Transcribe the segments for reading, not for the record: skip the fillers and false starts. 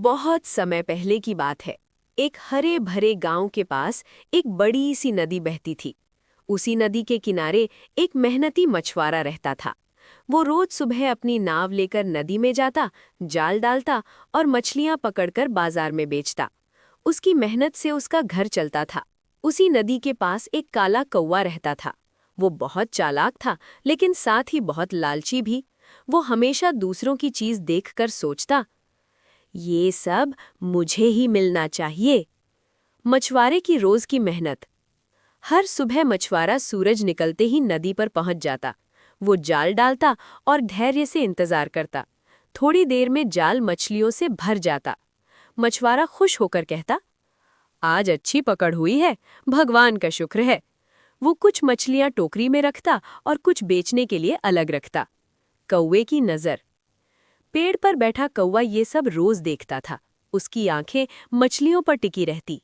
बहुत समय पहले की बात है। एक हरे भरे गांव के पास एक बड़ी सी नदी बहती थी। उसी नदी के किनारे एक मेहनती मछुआरा रहता था। वो रोज सुबह अपनी नाव लेकर नदी में जाता, जाल डालता और मछलियां पकड़कर बाजार में बेचता। उसकी मेहनत से उसका घर चलता था। उसी नदी के पास एक काला कौवा रहता था। वो बहुत चालाक था, लेकिन साथ ही बहुत लालची भी। वो हमेशा दूसरों की चीज देखकर सोचता, ये सब मुझे ही मिलना चाहिए। मछुआरे की रोज की मेहनत। हर सुबह मछुआरा सूरज निकलते ही नदी पर पहुंच जाता। वो जाल डालता और धैर्य से इंतजार करता। थोड़ी देर में जाल मछलियों से भर जाता। मछुआरा खुश होकर कहता, आज अच्छी पकड़ हुई है, भगवान का शुक्र है। वो कुछ मछलियां टोकरी में रखता और कुछ बेचने के लिए अलग रखता। कौवे की नजर। पेड़ पर बैठा कौवा ये सब रोज देखता था। उसकी आंखें मछलियों पर टिकी रहती।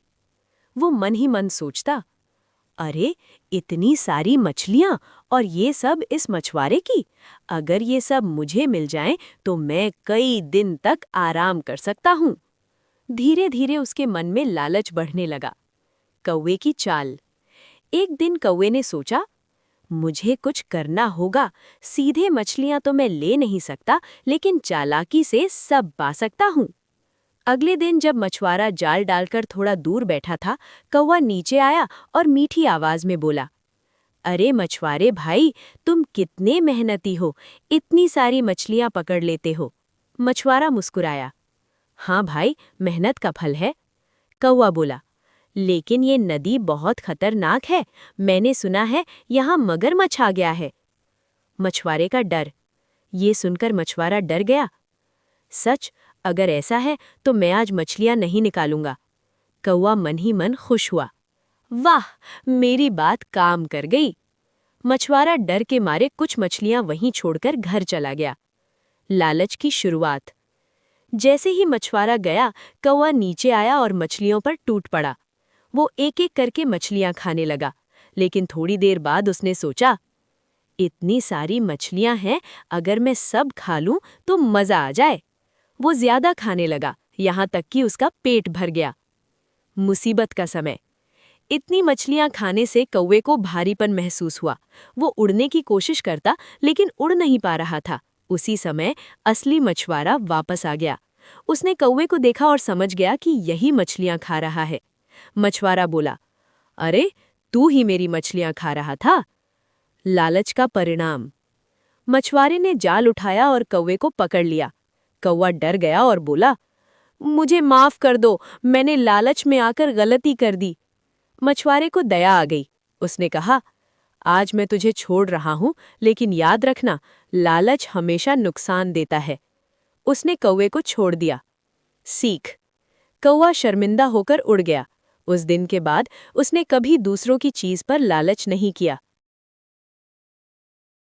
वो मन ही मन सोचता, अरे इतनी सारी मछलियां और ये सब इस मछुआरे की। अगर ये सब मुझे मिल जाएं तो मैं कई दिन तक आराम कर सकता हूँ। धीरे धीरे उसके मन में लालच बढ़ने लगा। कौवे की चाल। एक दिन कौवे ने सोचा, मुझे कुछ करना होगा। सीधे मछलियां तो मैं ले नहीं सकता, लेकिन चालाकी से सब पा सकता हूँ। अगले दिन जब मछुआरा जाल डालकर थोड़ा दूर बैठा था, कौवा नीचे आया और मीठी आवाज में बोला, अरे मछुआरे भाई, तुम कितने मेहनती हो, इतनी सारी मछलियां पकड़ लेते हो। मछुआरा मुस्कुराया, हाँ भाई, मेहनत का फल है। कौवा बोला, लेकिन ये नदी बहुत खतरनाक है। मैंने सुना है यहाँ मगरमच्छ आ गया है। मछुआरे का डर। ये सुनकर मछुआरा डर गया। सच, अगर ऐसा है तो मैं आज मछलियां नहीं निकालूंगा। कौवा मन ही मन खुश हुआ। वाह, मेरी बात काम कर गई। मछुआरा डर के मारे कुछ मछलियां वहीं छोड़कर घर चला गया। लालच की शुरुआत। जैसे ही मछुआरा गया, कौवा नीचे आया और मछलियों पर टूट पड़ा। वो एक एक करके मछलियां खाने लगा, लेकिन थोड़ी देर बाद उसने सोचा, इतनी सारी मछलियां हैं, अगर मैं सब खा लूं तो मजा आ जाए। वो ज्यादा खाने लगा, यहाँ तक कि उसका पेट भर गया। मुसीबत का समय। इतनी मछलियां खाने से कौवे को भारीपन महसूस हुआ। वो उड़ने की कोशिश करता, लेकिन उड़ नहीं पा रहा था। उसी समय असली मछुआरा वापस आ गया। उसने कौवे को देखा और समझ गया कि यही मछलियां खा रहा है। मछुआरा बोला, अरे तू ही मेरी मछलियां खा रहा था। लालच का परिणाम। मछुआरे ने जाल उठाया और कौवे को पकड़ लिया। कौवा डर गया और बोला, मुझे माफ कर दो, मैंने लालच में आकर गलती कर दी। मछुआरे को दया आ गई। उसने कहा, आज मैं तुझे छोड़ रहा हूं, लेकिन याद रखना, लालच हमेशा नुकसान देता है। उसने कौवे को छोड़ दिया। सीख। कौवा शर्मिंदा होकर उड़ गया। उस दिन के बाद उसने कभी दूसरों की चीज पर लालच नहीं किया।